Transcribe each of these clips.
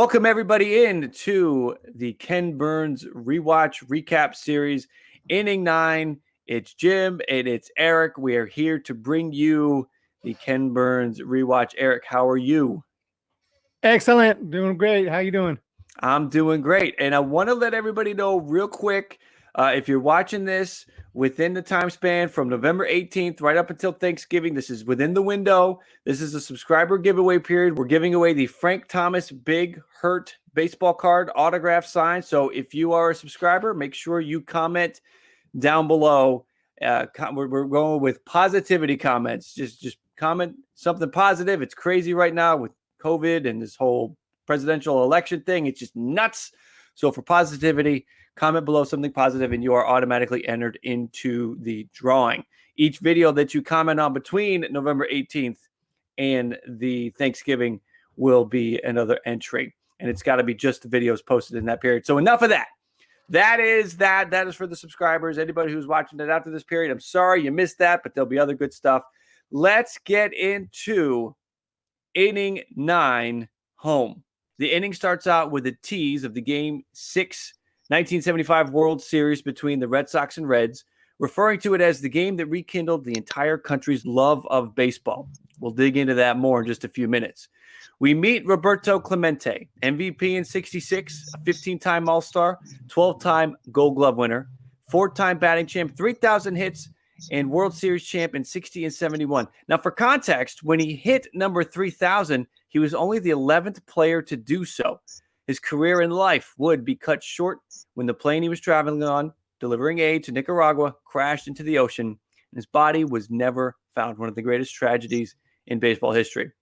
Welcome everybody in to the Ken Burns Rewatch Recap Series, Inning 9. It's Jim and it's Erik. We are here to bring you the Ken Burns Rewatch. Erik, how are you? Excellent. Doing great. How you doing? I'm doing great. And I want to let everybody know real quick, if you're watching this within the time span from November 18th right up until Thanksgiving, this is within the window. This is a subscriber giveaway period. We're giving away the Frank Thomas Big Hurt baseball card autograph signed. So if you are a subscriber, make sure you comment down below. We're going with positivity comments. Just comment something positive. It's crazy right now with COVID and this whole presidential election thing. It's just nuts. So for positivity, comment below something positive and you are automatically entered into the drawing. Each video that you comment on between November 18th and the Thanksgiving will be another entry. And it's got to be just the videos posted in that period. So enough of that. That is for the subscribers. Anybody who's watching it after this period, I'm sorry you missed that, but there'll be other good stuff. Let's get into Inning 9 home. The inning starts out with a tease of the Game 6 1975 World Series between the Red Sox and Reds, referring to it as the game that rekindled the entire country's love of baseball. We'll dig into that more in just a few minutes. We meet Roberto Clemente, MVP in 66, a 15-time All-Star, 12-time Gold Glove winner, 4-time batting champ, 3,000 hits, and World Series champ in 60 and 71. Now, for context, when he hit number 3,000, he was only the 11th player to do so. His career in life would be cut short when the plane he was traveling on, delivering aid to Nicaragua, crashed into the ocean, and his body was never found. One of the greatest tragedies in baseball history.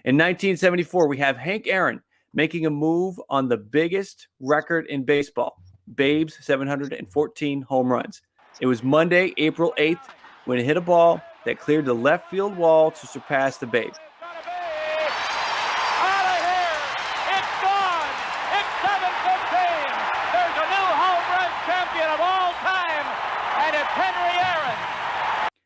In 1974, we have Hank Aaron making a move on the biggest record in baseball, Babe's 714 home runs. It was Monday, April 8th, when he hit a ball that cleared the left field wall to surpass the Babe.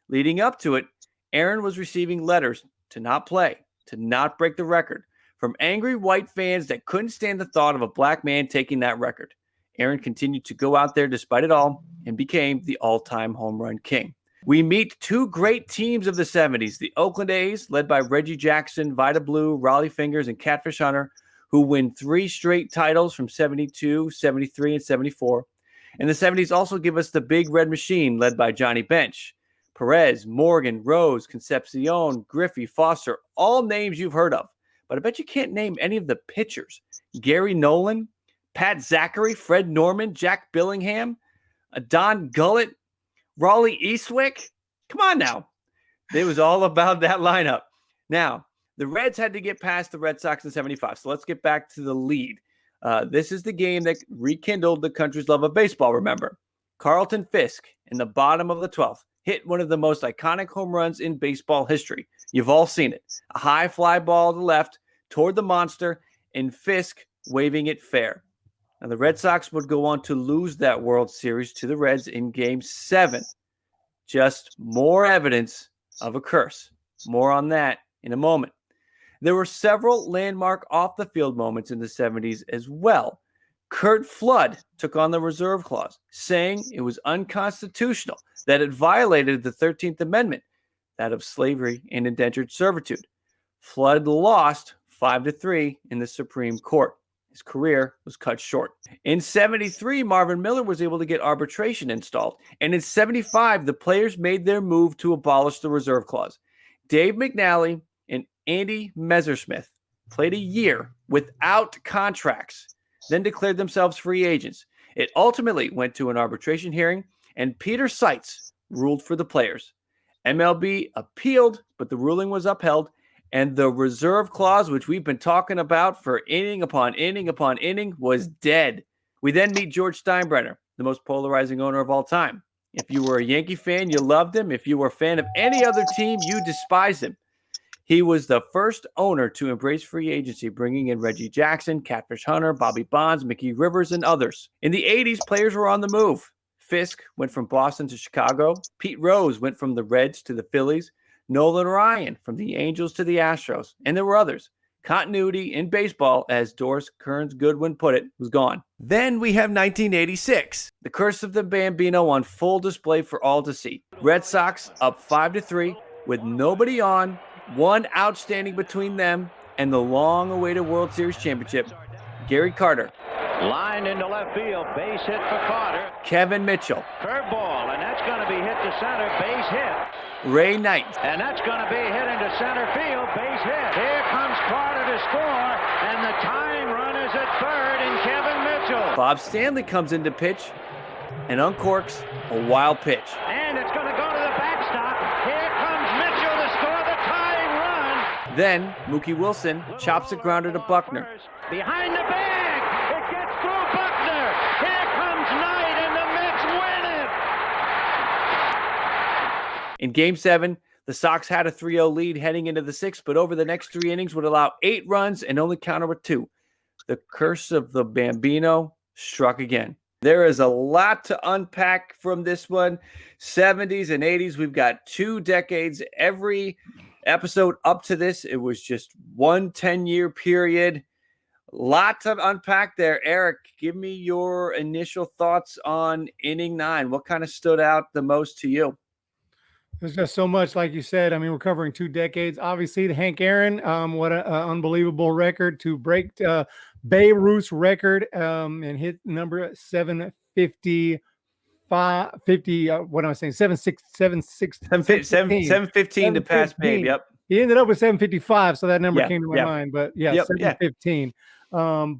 Leading up to it, Aaron was receiving letters to not play, to not break the record, from angry white fans that couldn't stand the thought of a black man taking that record. Aaron continued to go out there despite it all and became the all-time home run king. We meet two great teams of the 70s, the Oakland A's, led by Reggie Jackson, Vida Blue, Raleigh Fingers, and Catfish Hunter, who win 3 straight titles from 72, 73, and 74. And the 70s also give us the Big Red Machine, led by Johnny Bench. Perez, Morgan, Rose, Concepcion, Griffey, Foster, all names you've heard of. But I bet you can't name any of the pitchers. Gary Nolan, Pat Zachary, Fred Norman, Jack Billingham, Don Gullett, Raleigh Eastwick. Come on now. It was all about that lineup. Now, the Reds had to get past the Red Sox in 75. So let's get back to the lead. This is the game that rekindled the country's love of baseball, remember. Carlton Fisk, in the bottom of the 12th, hit one of the most iconic home runs in baseball history. You've all seen it. A high fly ball to the left toward the monster, and Fisk waving it fair. Now, the Red Sox would go on to lose that World Series to the Reds in Game 7. Just more evidence of a curse. More on that in a moment. There were several landmark off-the-field moments in the 70s as well. Curt Flood took on the reserve clause, saying it was unconstitutional, that it violated the 13th Amendment, that of slavery and indentured servitude. Flood lost 5-3 in the Supreme Court. His career was cut short. In 73, Marvin Miller was able to get arbitration installed. And in 75, the players made their move to abolish the reserve clause. Dave McNally and Andy Messersmith played a year without contracts, then declared themselves free agents. It ultimately went to an arbitration hearing, and Peter Seitz ruled for the players. MLB appealed, but the ruling was upheld, and the reserve clause, which we've been talking about for inning upon inning upon inning, was dead. We then meet George Steinbrenner, the most polarizing owner of all time. If you were a Yankee fan, you loved him. If you were a fan of any other team, you despised him. He was the first owner to embrace free agency, bringing in Reggie Jackson, Catfish Hunter, Bobby Bonds, Mickey Rivers, and others. In the 80s, players were on the move. Fisk went from Boston to Chicago. Pete Rose went from the Reds to the Phillies. Nolan Ryan from the Angels to the Astros. And there were others. Continuity in baseball, as Doris Kearns Goodwin put it, was gone. Then we have 1986. The curse of the Bambino on full display for all to see. Red Sox up 5-3 with nobody on, one outstanding between them and the long-awaited World Series championship. Gary Carter. Line into left field, base hit for Carter. Kevin Mitchell. Curveball, and that's going to be hit to center, base hit. Ray Knight. And that's going to be hit into center field, base hit. Here comes Carter to score, and the tying run is at third in Kevin Mitchell. Bob Stanley comes in to pitch and uncorks a wild pitch. And it's going to go to the backstop. Here comes Mitchell to score the tying run. Then Mookie Wilson chops a grounder to Buckner. Behind the bag, it gets through Buckner. Here comes Knight, and the Mets win it. In Game 7, the Sox had a 3-0 lead heading into the 6th, but over the next 3 innings would allow 8 runs and only counter with 2. The curse of the Bambino struck again. There is a lot to unpack from this one. 70s and 80s, we've got 2 decades. Every episode up to this, it was just one 10-year period. Lot to unpack there. Erik, give me your initial thoughts on inning 9. What kind of stood out the most to you? There's just so much, like you said. I mean, we're covering 2 decades. Obviously, the Hank Aaron, what an unbelievable record to break Babe Ruth's record and hit number 755, 50. What am I saying? 715 to pass Babe. Yep. He ended up with 755, so that number came to my yep. mind. But yeah, Yep, 715. So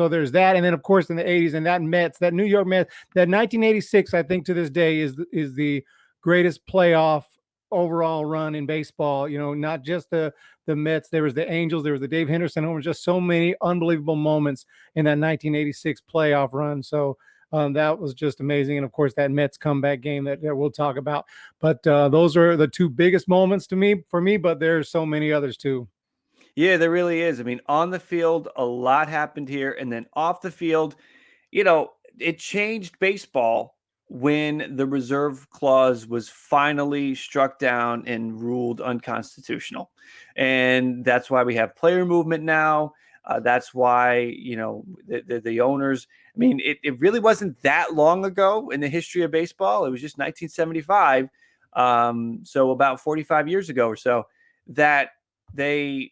there's that, and then of course in the 80s and that New York Mets, that 1986, I think to this day is the greatest playoff overall run in baseball. You know, not just the Mets, there was the Angels, there was the Dave Henderson home, just so many unbelievable moments in that 1986 playoff run. So that was just amazing. And of course that Mets comeback game that we'll talk about. But those are the 2 biggest moments for me, but there's so many others too. Yeah, there really is. I mean, on the field, a lot happened here. And then off the field, it changed baseball when the reserve clause was finally struck down and ruled unconstitutional. And that's why we have player movement now. That's why, the owners, I mean, it really wasn't that long ago in the history of baseball. It was just 1975. So about 45 years ago or so that the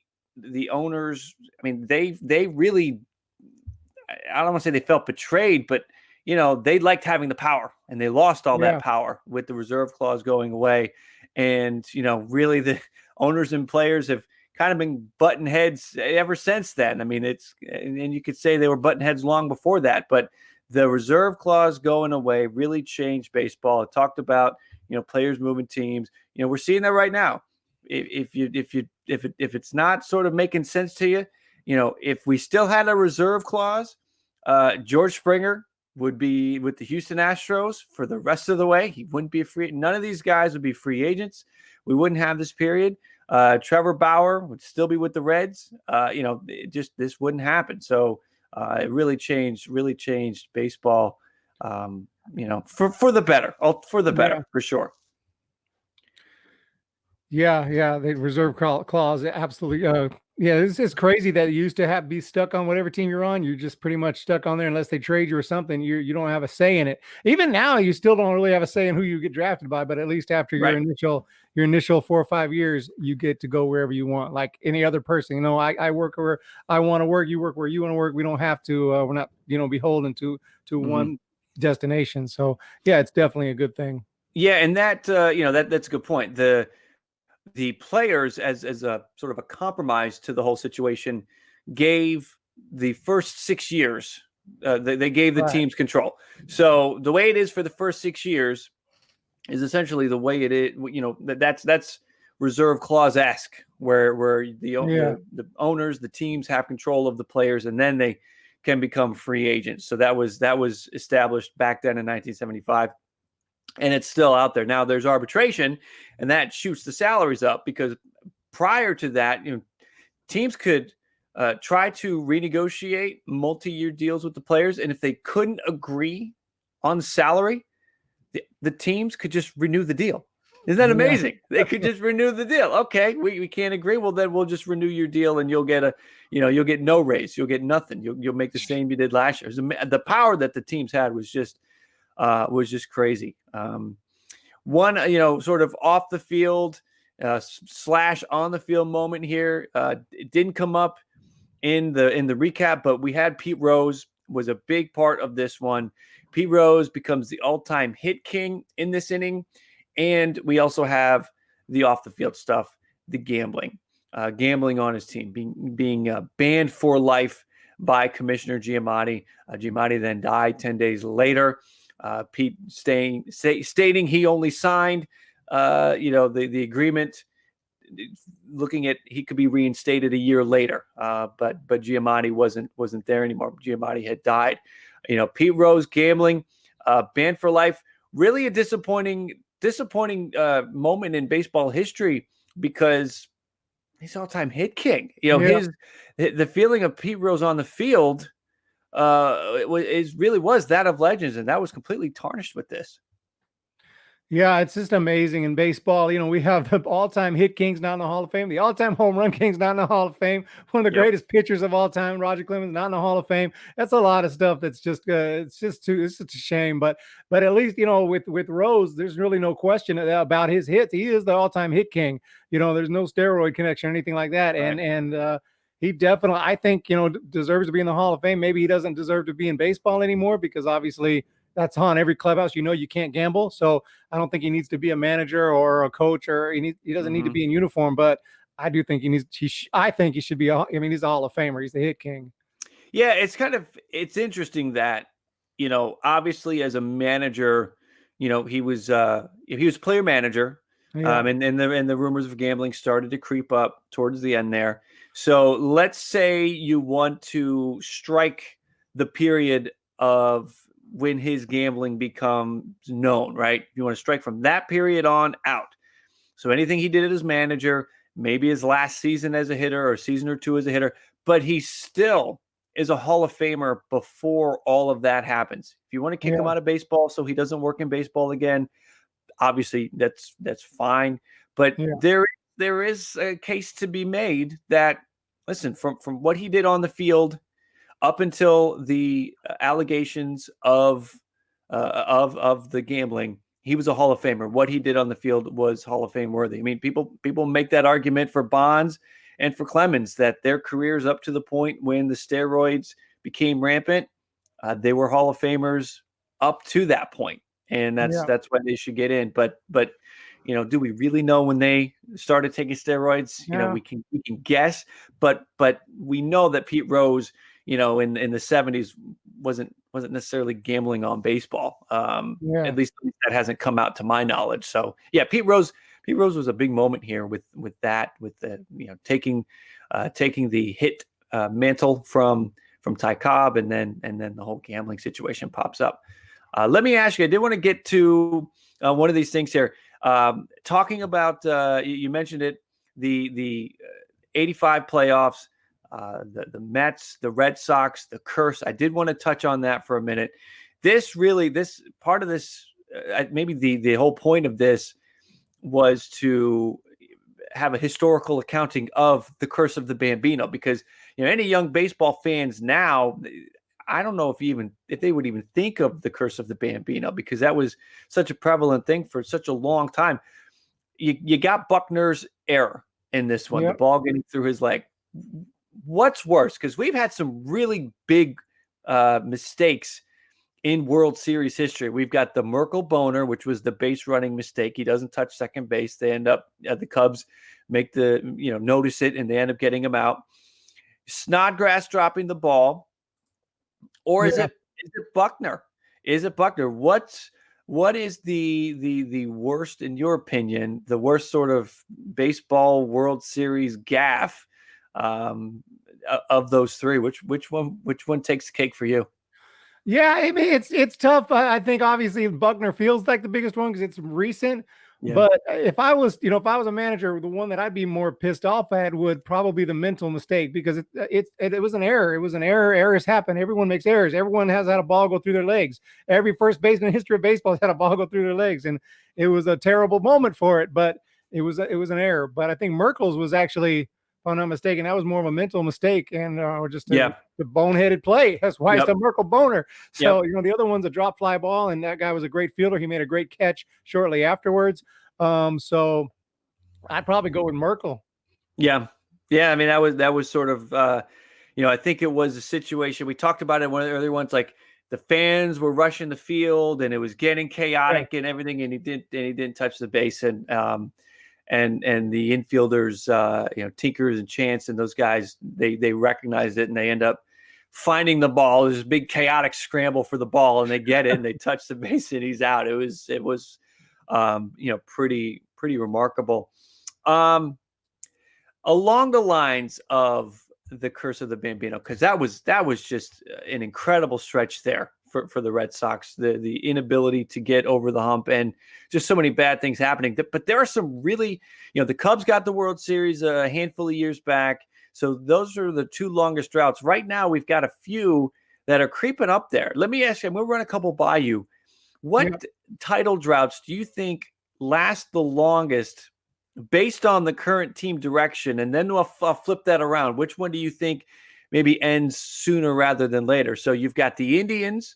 owners, I mean, they really, I don't want to say they felt betrayed, but, they liked having the power and they lost all that power with the reserve clause going away. And, really the owners and players have kind of been button heads ever since then. I mean, and you could say they were button heads long before that, but the reserve clause going away really changed baseball. It talked about, players moving teams. We're seeing that right now. If it's not sort of making sense to you, if we still had a reserve clause, George Springer would be with the Houston Astros for the rest of the way. He wouldn't be a free. None of these guys would be free agents. We wouldn't have this period. Trevor Bauer would still be with the Reds. This wouldn't happen. So it really changed baseball. For the better. For sure. Yeah, the reserve clause, absolutely. It's crazy that it used to be stuck on whatever team you're on. You're just pretty much stuck on there unless they trade you or something. You don't have a say in it. Even now, you still don't really have a say in who you get drafted by. But at least after your initial 4 or 5 years, you get to go wherever you want, like any other person. I work where I want to work. You work where you want to work. We don't have to. We're not beholden to one destination. So yeah, it's definitely a good thing. Yeah, and that's a good point. The players, as a sort of a compromise to the whole situation, gave the first 6 years. They gave the teams control. So the way it is for the first 6 years is essentially the way it is. That's reserve clause-esque, where the owners, the teams have control of the players, and then they can become free agents. So that was established back then in 1975. And it's still out there. Now there's arbitration, and that shoots the salaries up because prior to that, teams could try to renegotiate multi-year deals with the players. And if they couldn't agree on salary, the teams could just renew the deal. Isn't that amazing? They could just renew the deal. Okay, we can't agree. Well, then we'll just renew your deal, and you'll get you'll get no raise. You'll get nothing. You'll make the same you did last year. The power that the teams had was just crazy. One, sort of off the field / on the field moment here. It didn't come up in the recap, but we had Pete Rose was a big part of this one. Pete Rose becomes the all-time hit king in this inning. And we also have the off the field stuff, the gambling on his team, being banned for life by Commissioner Giamatti. Giamatti then died 10 days later. Pete stating he only signed, the agreement, looking at he could be reinstated a year later. But Giamatti wasn't there anymore. Giamatti had died. Pete Rose gambling, banned for life. Really a disappointing moment in baseball history because he's all-time hit king. The feeling of Pete Rose on the field really was that of legends, and that was completely tarnished with this. Yeah, it's just amazing in baseball. We have the all-time hit kings not in the Hall of Fame, the all-time home run kings not in the Hall of Fame, one of the greatest pitchers of all time, Roger Clemens, not in the Hall of Fame. That's a lot of stuff. That's just it's just a shame. But at least with Rose, there's really no question about his hits. He is the all-time hit king. There's no steroid connection or anything like that. Right. And he definitely, I think, deserves to be in the Hall of Fame. Maybe he doesn't deserve to be in baseball anymore because obviously that's on every clubhouse. You can't gamble. So I don't think he needs to be a manager or a coach, or he doesn't need to be in uniform. But I do think I think he should be. He's a Hall of Famer. He's the hit king. Yeah, it's interesting that obviously as a manager, he was player manager, and the rumors of gambling started to creep up towards the end there. So let's say you want to strike the period of when his gambling becomes known, right? You want to strike from that period on out. So anything he did as manager, maybe his last season as a hitter or season or two as a hitter, but he still is a Hall of Famer before all of that happens. If you want to kick him out of baseball so he doesn't work in baseball again, obviously that's fine. But there is a case to be made that, listen, from what he did on the field up until the allegations of the gambling, he was a Hall of Famer. What he did on the field was Hall of Fame worthy. I mean, people make that argument for Bonds and for Clemens that their careers up to the point when the steroids became rampant, they were Hall of Famers up to that point, and that's why they should get in. But do we really know when they started taking steroids? We can guess, but we know that Pete Rose, in the 70s wasn't necessarily gambling on baseball. At least that hasn't come out to my knowledge. So yeah, Pete Rose was a big moment here with the taking the hit mantle from Ty Cobb, and then the whole gambling situation pops up. Let me ask you, I did want to get to one of these things here. Talking about you mentioned it, the 85 playoffs. The Mets, the Red Sox, the curse. I did want to touch on that for a minute. This part of this, maybe the whole point of this was to have a historical accounting of the curse of the Bambino, because any young baseball fans now, I don't know if they would even think of the curse of the Bambino, because that was such a prevalent thing for such a long time. You got Buckner's error in this one, the ball getting through his leg. What's worse? Because we've had some really big mistakes in World Series history. We've got the Merkle boner, which was the base running mistake. He doesn't touch second base. They end up the Cubs make notice it, and they end up getting him out. Snodgrass dropping the ball, or is it Buckner? Is it Buckner? What is the worst, in your opinion, the worst sort of baseball World Series gaffe of those three? Which one takes the cake for you? Yeah, I mean, it's tough. I think obviously Buckner feels like the biggest one because it's recent, Yeah. But if I was a manager, the one that I'd be more pissed off at would probably be the mental mistake, because it was an error. It was an error. Errors happen. Everyone makes errors. Everyone has had a ball go through their legs. Every first baseman in the history of baseball has had a ball go through their legs, and it was a terrible moment for it. But it was an error. But I think Merkle's was actually, if I'm not mistaken, that was more of a mental mistake and just the boneheaded play. That's why it's a Merkle boner. So the other one's a drop fly ball, and that guy was a great fielder. He made a great catch shortly afterwards. So I'd probably go with Merkle. Yeah. I mean, that was sort of I think it was a situation we talked about it in one of the earlier ones, like the fans were rushing the field and it was getting chaotic and everything, and he didn't touch the base, and the infielders, Tinkers and Chance and those guys, they recognized it and they end up finding the ball. There's a big chaotic scramble for the ball, and they get it and they touch the base and he's out. It was pretty remarkable. Along the lines of the curse of the Bambino, because that was just an incredible stretch there for the Red Sox, the inability to get over the hump and just so many bad things happening. But there are some really, the Cubs got the World Series a handful of years back. So those are the two longest droughts. Right now, we've got a few that are creeping up there. Let me ask you, I'm going to run a couple by you. What title droughts do you think last the longest based on the current team direction? And then I'll flip that around. Which one do you think maybe ends sooner rather than later? So you've got the Indians.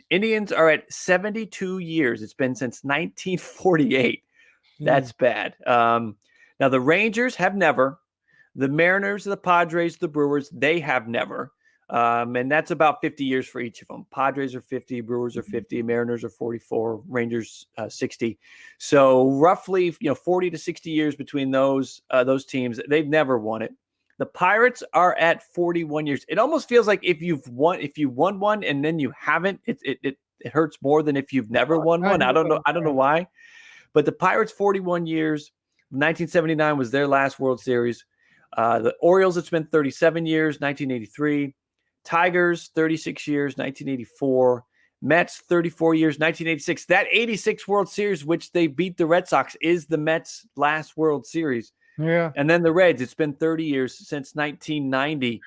Indians are at 72 years. It's been since 1948. That's bad. Now the Rangers have never. The Mariners, the Padres, the Brewers, they have never. And that's about 50 years for each of them. Padres are 50, Brewers are 50, Mariners are 44, Rangers 60. So roughly, 40 to 60 years between those teams. They've never won it. The Pirates are at 41 years. It almost feels like if you won one and then you haven't, it hurts more than if you've never won one. I don't know why. But the Pirates, 41 years. 1979 was their last World Series. The Orioles, it's been 37 years, 1983. Tigers, 36 years, 1984. Mets, 34 years, 1986. That 86 World Series, which they beat the Red Sox, is the Mets' last World Series. Yeah. And then the Reds, it's been 30 years since 1990.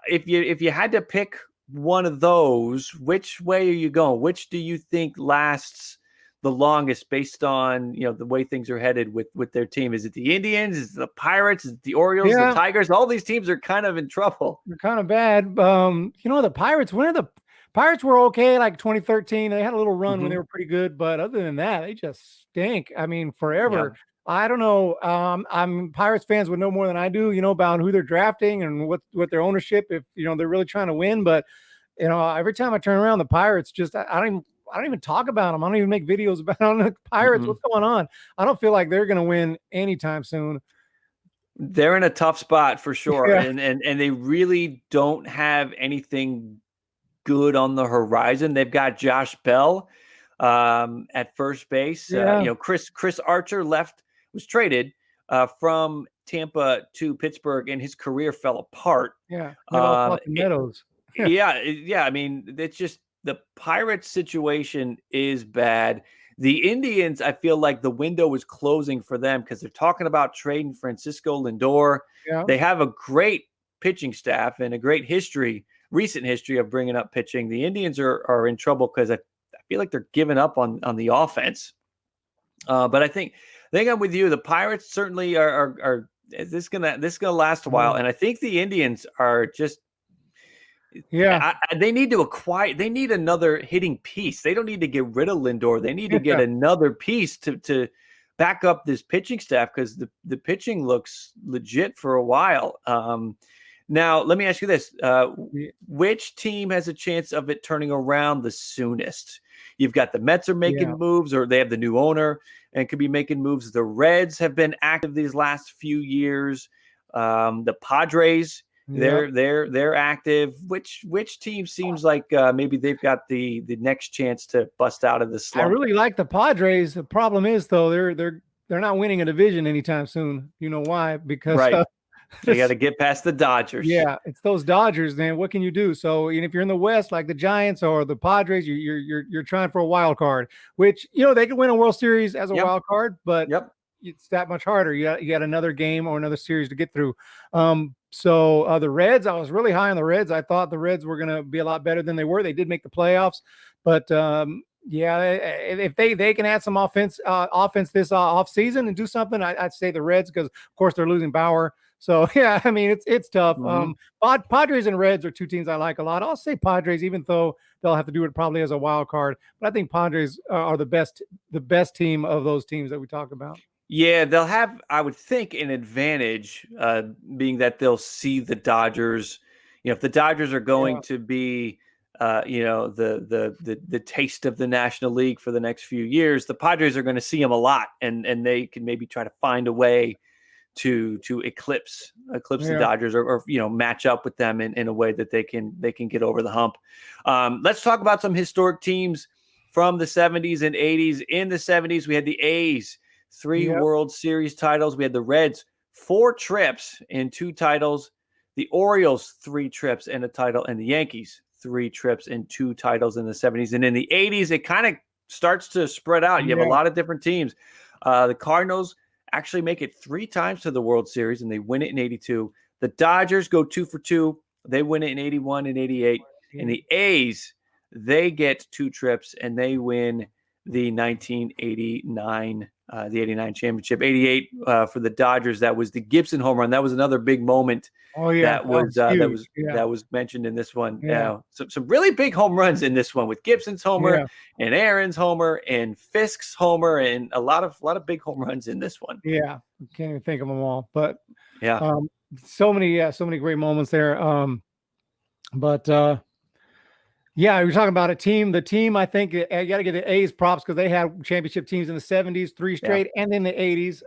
If you had to pick one of those, which way are you going? Which do you think lasts the longest based on the way things are headed with their team? Is it the Indians? Is it the Pirates? Is it the Orioles? The Tigers? All these teams are kind of in trouble. They're kind of bad. The Pirates, Pirates were okay, like 2013. They had a little run when they were pretty good, but other than that, they just stink. I mean, forever. Yeah. I don't know. Pirates fans would know more than I do, about who they're drafting and what their ownership, if they're really trying to win. But every time I turn around, the Pirates I don't even talk about them. I don't even make videos about the Pirates. What's going on? I don't feel like they're going to win anytime soon. They're in a tough spot for sure. Yeah. And they really don't have anything good on the horizon. They've got Josh Bell at first base. Yeah. Chris Archer was traded from Tampa to Pittsburgh, and his career fell apart. Yeah. Meadows. Yeah. I mean, it's just, the Pirates situation is bad. The Indians, I feel like the window is closing for them because they're talking about trading Francisco Lindor. Yeah. They have a great pitching staff and a great recent history of bringing up pitching. The Indians are in trouble because I feel like they're giving up on the offense. But I think I'm with you. The Pirates certainly are this gonna last a while, and I think the Indians are just. Yeah, they need to acquire. They need another hitting piece. They don't need to get rid of Lindor. They need to get another piece to back up this pitching staff because the pitching looks legit for a while. Now, let me ask you this: which team has a chance of it turning around the soonest? You've got the Mets are making moves, or they have the new owner and could be making moves. The Reds have been active these last few years. The Padres. They're active. Which team seems like maybe they've got the next chance to bust out of this slump? I really like the Padres. The problem is though they're not winning a division anytime soon. You know why? Because They got to get past the Dodgers. Yeah, it's those Dodgers, man. What can you do? So, and if you're in the West, like the Giants or the Padres, you're trying for a wild card, which they could win a World Series as a wild card, but it's that much harder. You got another game or another series to get through. So the Reds, I was really high on the Reds. I thought the Reds were going to be a lot better than they were. They did make the playoffs, but if they can add some offense this off season and do something, I'd say the Reds, because of course they're losing Bauer. So yeah, I mean it's tough. Padres and Reds are two teams I like a lot. I'll say Padres, even though they'll have to do it probably as a wild card. But I think Padres are the best team of those teams that we talk about. Yeah, they'll have, I would think, an advantage, being that they'll see the Dodgers. If the Dodgers are going to be, the taste of the National League for the next few years, the Padres are going to see them a lot, and they can maybe try to find a way to eclipse the Dodgers, or match up with them in a way that they can get over the hump. Let's talk about some historic teams from the 70s and 80s. In the 70s, we had the A's, 3 World Series titles. We had the Reds, 4 trips and 2 titles. The Orioles, 3 trips and a title. And the Yankees, 3 trips and 2 titles in the 70s. And in the 80s, it kind of starts to spread out. You have a lot of different teams. The Cardinals actually make it 3 times to the World Series, and they win it in 82. The Dodgers go 2 for 2. They win it in 81 and 88. And the A's, they get 2 trips, and they win the 1989 the 89 championship. 88 for the Dodgers, that was the Gibson home run. That was another big moment. That was mentioned in this one. Some really big home runs in this one, with Gibson's homer and Aaron's homer and Fisk's homer, and a lot of big home runs in this one. Can't even think of them all, but so many great moments there. You're talking about a team. The team, I think, you got to give the A's props, because they had championship teams in the 70s, 3 straight, and in the 80s.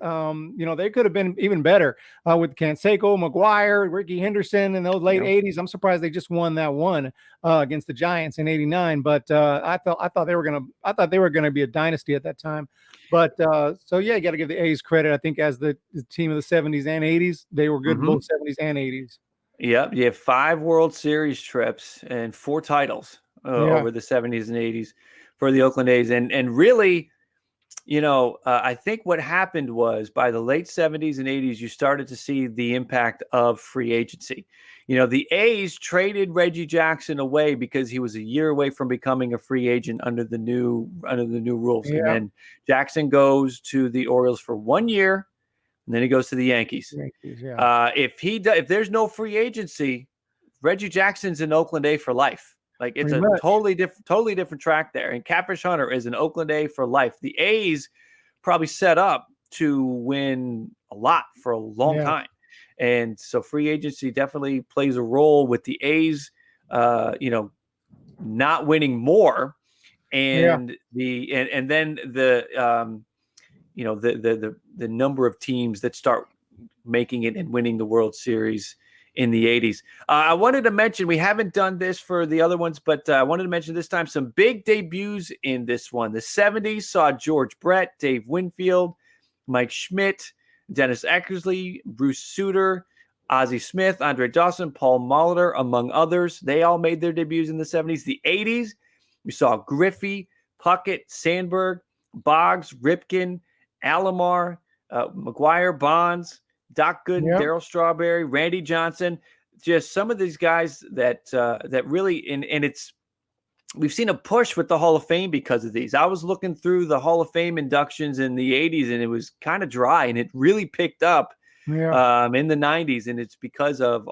They could have been even better with Canseco, McGuire, Ricky Henderson in those late 80s. I'm surprised they just won that one against the Giants in 89. But I thought they were gonna be a dynasty at that time. But you got to give the A's credit. I think as the team of the 70s and 80s, they were good in both 70s and 80s. Yep, you have 5 World Series trips and 4 titles over the 70s and 80s for the Oakland A's. And really, I think what happened was, by the late 70s and 80s, you started to see the impact of free agency. The A's traded Reggie Jackson away because he was a year away from becoming a free agent under the new rules. And then Jackson goes to the Orioles for 1 year. And then he goes to the Yankees. If there's no free agency, Reggie Jackson's an Oakland A for life. Like, it's a totally different track there. And Catfish Hunter is an Oakland A for life. The A's probably set up to win a lot for a long time. And so free agency definitely plays a role with the A's, not winning more. And then the number of teams that start making it and winning the World Series in the 80s. I wanted to mention, we haven't done this for the other ones, but I wanted to mention this time some big debuts in this one. The 70s saw George Brett, Dave Winfield, Mike Schmidt, Dennis Eckersley, Bruce Sutter, Ozzie Smith, Andre Dawson, Paul Molitor, among others. They all made their debuts in the 70s. The 80s, we saw Griffey, Puckett, Sandberg, Boggs, Ripken, Alomar, McGuire, Bonds, Doc Gooden, Darryl Strawberry, Randy Johnson. Just some of these guys that really, and we've seen a push with the Hall of Fame because of these. I was looking through the Hall of Fame inductions in the 80s, and it was kind of dry, and it really picked up in the 90s. And it's because of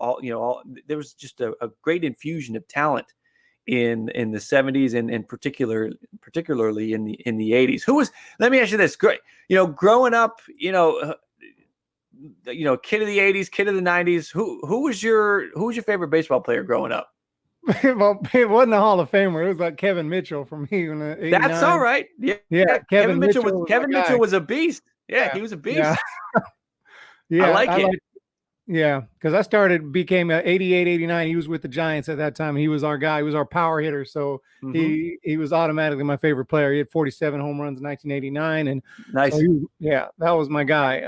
there was just a great infusion of talent in the 70s and particularly in the 80s. Let me ask you this. Great. Growing up, kid of the 80s, kid of the 90s, who was your favorite baseball player growing up? Well, it wasn't a Hall of Famer. It was like Kevin Mitchell from me. That's all right. Yeah. Kevin Mitchell was a beast. Yeah, he was a beast. I like it. Yeah, because became 88, 89. He was with the Giants at that time. He was our guy. He was our power hitter. So Mm-hmm. he was automatically my favorite player. He had 47 home runs in 1989. And so Nice. that was my guy.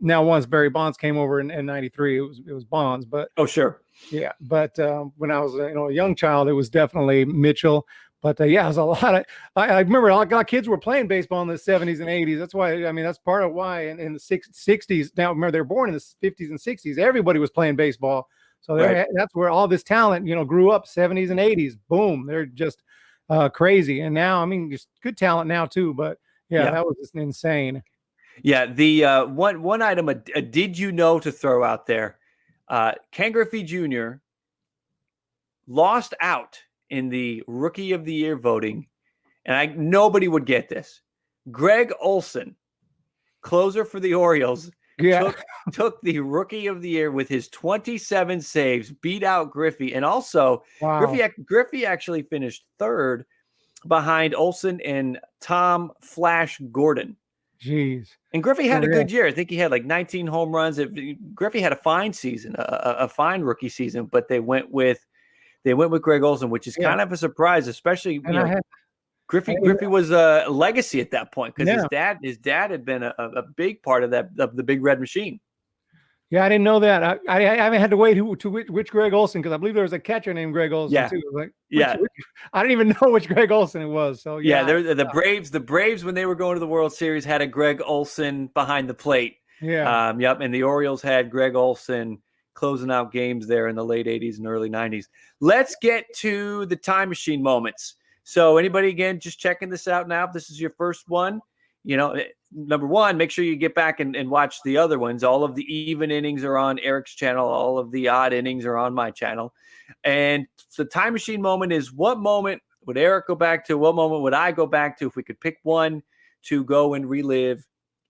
Now once Barry Bonds came over in 93, it was Bonds, but Oh, sure. yeah, but when I was a young child, it was definitely Mitchell. But yeah, it was a lot of. I remember a lot of kids were playing baseball in the 70s and 80s. That's why that's part of why in the 60s. Now remember they were born in the 50s and 60s. Everybody was playing baseball, so that's where all this talent grew up. 70s and 80s, boom, they're just crazy. And now just good talent now too. But yeah, that was just insane. Yeah, the one item a did you know to throw out there. Ken Griffey Jr. lost out in the Rookie of the Year voting, and nobody would get this. Greg Olson, closer for the Orioles, took the Rookie of the Year with his 27 saves, beat out Griffey, and also Griffey actually finished third behind Olson and Tom Flash Gordon. Jeez. And Griffey had a good year. I think he had like 19 home runs. Griffey had a fine season, a fine rookie season, but they went with Greg Olson, which is kind of a surprise, especially Griffey was a legacy at that point because his dad had been a big part of the Big Red Machine. Yeah, I didn't know that. I haven't had to wait which Greg Olson, because I believe there was a catcher named Greg Olson too. Like, I didn't even know which Greg Olson it was. So the Braves when they were going to the World Series had a Greg Olson behind the plate. Yeah. And the Orioles had Greg Olson closing out games there in the late 80s and early 90s. Let's get to the time machine moments. So anybody, again, just checking this out now, if this is your first one, number one, make sure you get back and watch the other ones. All of the even innings are on Erik's channel. All of the odd innings are on my channel. And the time machine moment is, what moment would Erik go back to? What moment would I go back to if we could pick one to go and relive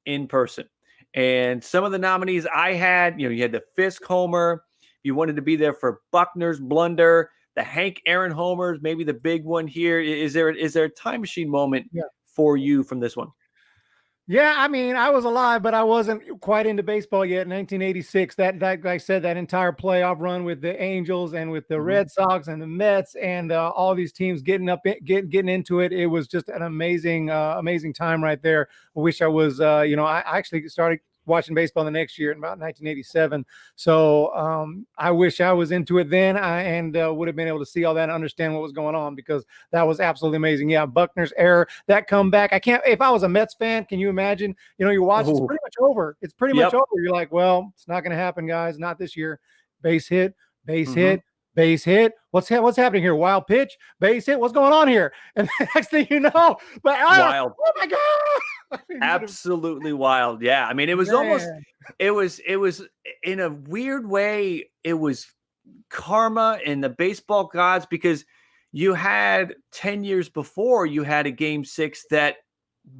in person? And some of the nominees I had, you had the Fisk homer. You wanted to be there for Buckner's blunder, the Hank Aaron homers, maybe the big one here. Is there a time machine moment for you from this one? Yeah, I was alive, but I wasn't quite into baseball yet in 1986. That like I said, that entire playoff run with the Angels and with the Red Sox and the Mets and all these teams getting into it. It was just an amazing time right there. I wish I was, I actually started watching baseball the next year in about 1987. So I wish I was into it then and would have been able to see all that and understand what was going on, because that was absolutely amazing. Yeah, Buckner's error, that comeback. If I was a Mets fan, can you imagine? You watch, it's pretty much over. It's pretty much over. You're like, well, it's not going to happen, guys. Not this year. Base hit, base hit. Base hit. What's happening here? Wild pitch, base hit. What's going on here? And the next thing you know, wild. Oh my God. Absolutely wild. Yeah. It was it was in a weird way, it was karma in the baseball gods, because you had 10 years before, you had a game 6 that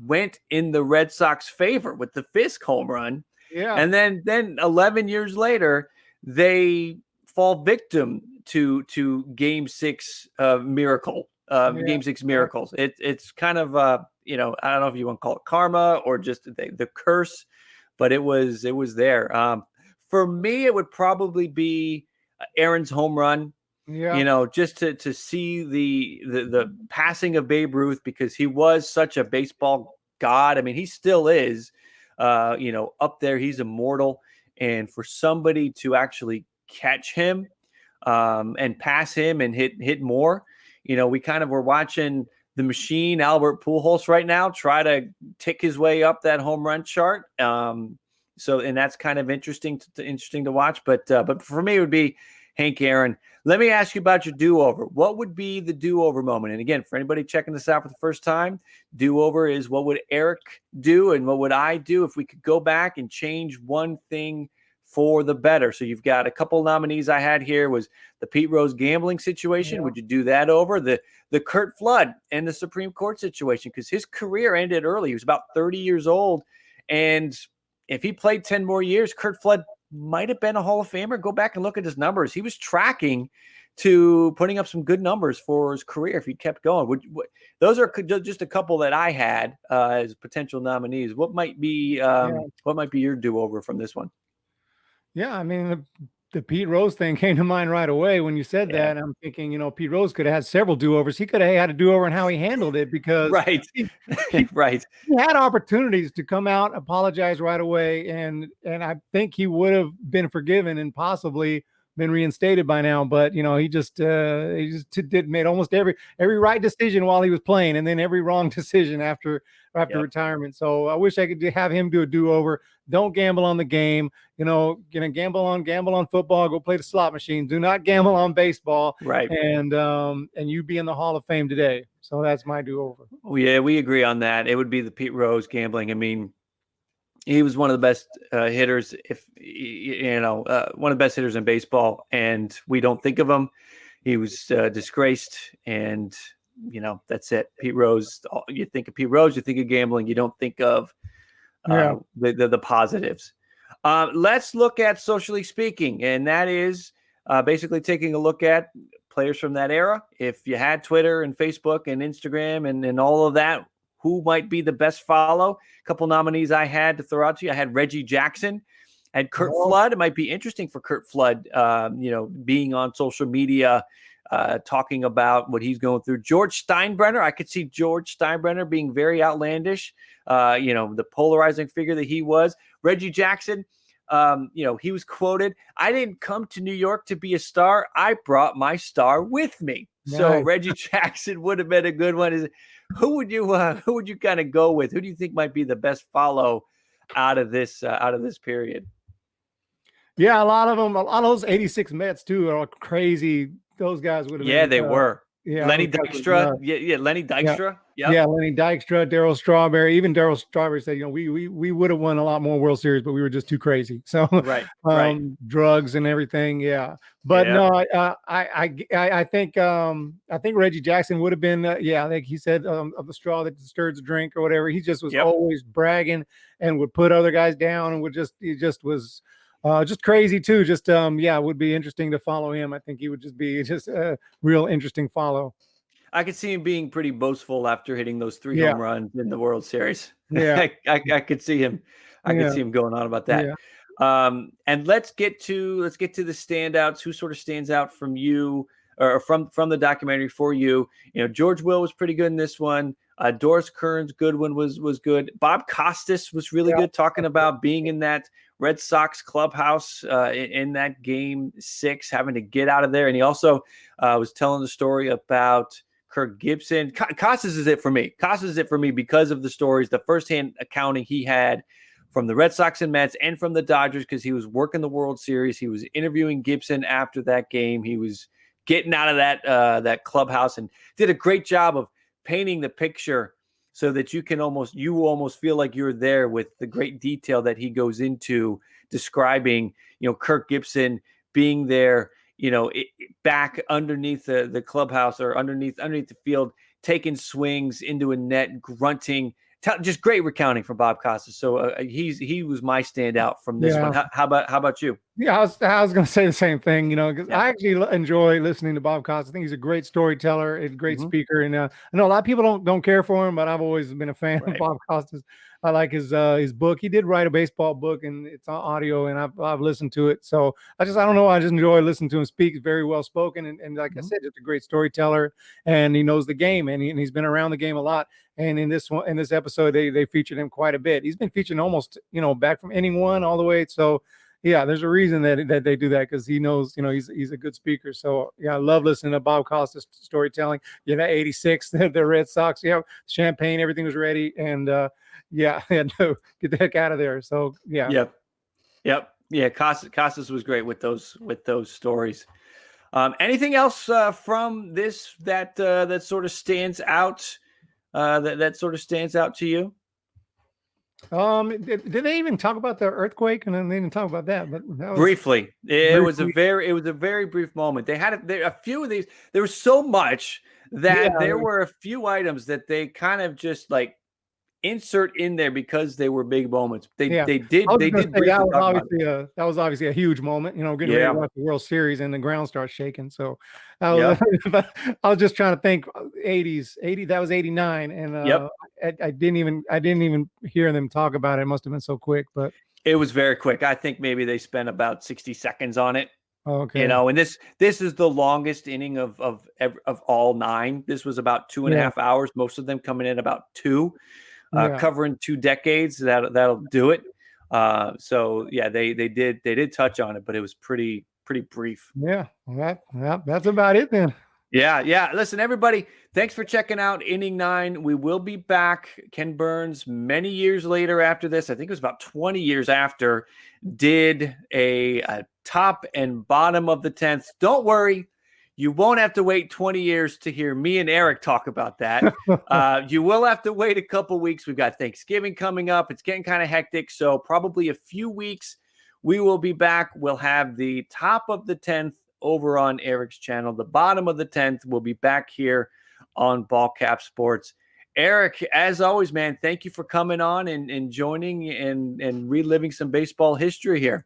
went in the Red Sox favor with the Fisk home run. Yeah. And then 11 years later, they fall victim to game 6 miracle, game 6 miracles. It's kind of, I don't know if you want to call it karma or just the curse, but it was there. For me, it would probably be Aaron's home run. Yeah. Just to see the passing of Babe Ruth, because he was such a baseball god. He still is, up there. He's immortal. And for somebody to actually catch him and pass him and hit more, we kind of were watching the machine, Albert Pujols, right now try to tick his way up that home run chart. And that's kind of interesting to watch. But for me, it would be Hank Aaron. Let me ask you about your do-over. What would be the do-over moment? And again, for anybody checking this out for the first time, do-over is what would Erik do and what would I do if we could go back and change one thing for the better. So you've got a couple nominees I had here. Was the Pete Rose gambling situation? Yeah. Would you do that over? The Curt Flood and the Supreme Court situation, because his career ended early. He was about 30 years old. And if he played 10 more years, Curt Flood might have been a Hall of Famer. Go back and look at his numbers. He was tracking to putting up some good numbers for his career if he kept going. Those are just a couple that I had as potential nominees. What might be your do-over from this one? Yeah, I mean, the Pete Rose thing came to mind right away when you said Yeah. that. And I'm thinking, Pete Rose could have had several do-overs. He could have had a do-over in how he handled it because Right. he Right. had opportunities to come out, apologize right away, and I think he would have been forgiven and possibly been reinstated by now. But he just made almost every right decision while he was playing, and then every wrong decision after Yep. retirement. So I wish I could have him do a do-over. Don't gamble on the game. Gamble on football. Go play the slot machine. Do not gamble on baseball. Right. And you be in the Hall of Fame today. So that's my do-over. Oh, yeah, we agree on that. It would be the Pete Rose gambling. I mean, he was one of the best hitters, one of the best hitters in baseball, and we don't think of him. He was disgraced, and that's it. Pete Rose. You think of Pete Rose, you think of gambling. You don't think of the positives. Let's look at socially speaking, and that is basically taking a look at players from that era. If you had Twitter and Facebook and Instagram and all of that, who might be the best follow? A couple nominees I had to throw out to you. I had Reggie Jackson, had Curt Flood. It might be interesting for Curt Flood, being on social media, talking about what he's going through. George Steinbrenner. I could see George Steinbrenner being very outlandish, the polarizing figure that he was. Reggie Jackson, he was quoted, "I didn't come to New York to be a star. I brought my star with me." Nice. So Reggie Jackson would have been a good one. Who would you kind of go with? Who do you think might be the best follow out of this period? Yeah, a lot of those 86 Mets too are crazy. Those guys would have been. Yeah, they were. Yeah, Lenny Dykstra. Lenny Dykstra. Yeah, Lenny Dykstra, Darryl Strawberry. Even Darryl Strawberry said, we would have won a lot more World Series, but we were just too crazy. So right. Drugs and everything. Yeah, but no, I think Reggie Jackson would have been. I think he said of the straw that stirs the drink or whatever. He just was always bragging and would put other guys down and he just was. Just crazy too. Just it would be interesting to follow him. I think he would just be a real interesting follow. I could see him being pretty boastful after hitting those 3 home runs in the World Series. Yeah, I could see him. I could see him going on about that. Yeah. And let's get to the standouts. Who sort of stands out from you or from the documentary for you? George Will was pretty good in this one. Doris Kearns Goodwin was good. Bob Costas was really good, talking about being in that Red Sox clubhouse in that game 6, having to get out of there. And he also was telling the story about Kirk Gibson. Costas is it for me. Costas is it for me because of the stories, the firsthand accounting he had from the Red Sox and Mets and from the Dodgers, because he was working the World Series. He was interviewing Gibson after that game. He was getting out of that clubhouse and did a great job of painting the picture so that you almost feel like you're there with the great detail that he goes into describing, Kirk Gibson being there, back underneath the clubhouse or underneath the field, taking swings into a net, grunting. Just great recounting from Bob Costas. So he was my standout from this one. How about you? Yeah, I was going to say the same thing, because I actually enjoy listening to Bob Costas. I think he's a great storyteller, a great speaker. And I know a lot of people don't care for him, but I've always been a fan of Bob Costas. I like his book. He did write a baseball book, and it's on audio, and I've listened to it. So I don't know. I just enjoy listening to him speak. He's very well spoken, and like I said, just a great storyteller, and he knows the game, and he's been around the game a lot. And in this episode, they featured him quite a bit. He's been featured almost, back from inning 1 all the way. So yeah, there's a reason that they do that, because he knows, he's a good speaker. So yeah, I love listening to Bob Costas storytelling. That 86, the Red Sox, champagne, everything was ready, and had to get the heck out of there. So yeah. Yep. Yeah, Costas was great with those stories. Anything else from this that sort of stands out? That sort of stands out to you? Did they even talk about the earthquake? And then they didn't talk about that, but that was briefly. It was a very brief moment. They had a few of these. There was so much that there were a few items that they kind of just like insert in there because they were big moments. They did. That was obviously a huge moment. Getting ready to watch the World Series and the ground starts shaking. So I was just trying to think. 80s, 80. That was 89, and I didn't even hear them talk about it. It must have been so quick, but it was very quick. I think maybe they spent about 60 seconds on it. okay. You know, and this is the longest inning of all 9. This was about 2.5 hours. Most of them coming in about 2, covering 2 decades. That'll do it. So yeah, they did touch on it, but it was pretty brief. Yeah, that's about it then. Yeah. Listen, everybody, thanks for checking out Inning 9. We will be back. Ken Burns, many years later after this, I think it was about 20 years after, did a top and bottom of the 10th. Don't worry, you won't have to wait 20 years to hear me and Erik talk about that. You will have to wait a couple weeks. We've got Thanksgiving coming up. It's getting kind of hectic, so probably a few weeks we will be back. We'll have the top of the 10th over on Erik's channel. The bottom of the 10th will be back here on Ball Cap Sports. Erik, as always, man, thank you for coming on and joining and reliving some baseball history here.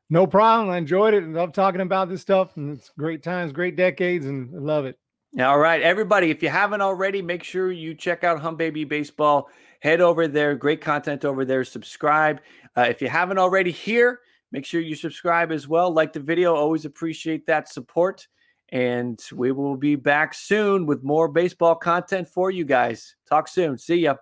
No problem. I enjoyed it. I love talking about this stuff, and it's great times, great decades, and I love it. All right, everybody, if you haven't already, make sure you check out Hum Baby Baseball. Head over there. Great content over there. Subscribe. If you haven't already here, make sure you subscribe as well. Like the video. Always appreciate that support. And we will be back soon with more baseball content for you guys. Talk soon. See ya.